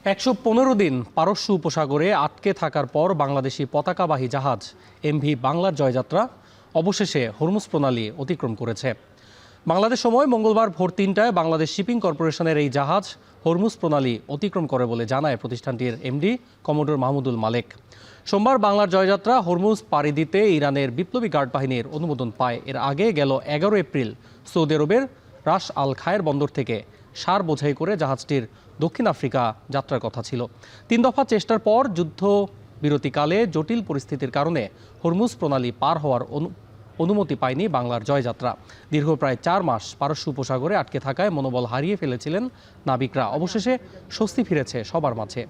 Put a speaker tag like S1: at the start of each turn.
S1: ১১৫ দিন পারস্য উপসাগরে আটকে থাকার পর বাংলাদেশি পতাকাবাহী জাহাজ এমভি বাংলার জয়যাত্রা অবশেষে হরমুজ প্রণালী অতিক্রম করেছে। বাংলাদেশ সময় মঙ্গলবার ভোর ৩টায় বাংলাদেশ শিপিং কর্পোরেশনের এই জাহাজ হরমুজ প্রণালী অতিক্রম করে বলে জানায় প্রতিষ্ঠানটির এমডি কমোডর মাহমুদুল মালেক। সোমবার বাংলার জয়যাত্রা হরমুজ পাড়ি দিতে ইরানের বিপ্লবী গার্ড বাহিনীর অনুমোদন পায়। এর আগে গেল ১১ এপ্রিল সৌদি আরবের রাস আল খায়ের বন্দর থেকে সার বোঝাই করে জাহাজটির দক্ষিণ আফ্রিকা যাত্রার কথা ছিল। ৩ দফা চেষ্টার পর যুদ্ধবিরতিকালে জটিল পরিস্থিতির কারণে হরমুজ প্রণালী পার হওয়ার অনুমতি পায়নি বাংলার জয়যাত্রা। দীর্ঘ প্রায় ৪ মাস পারস্য উপসাগরে আটকে থাকায় মনোবল হারিয়ে ফেলেছিলেন নাবিকরা। অবশেষে স্বস্তি ফিরেছে সবার মাঝে।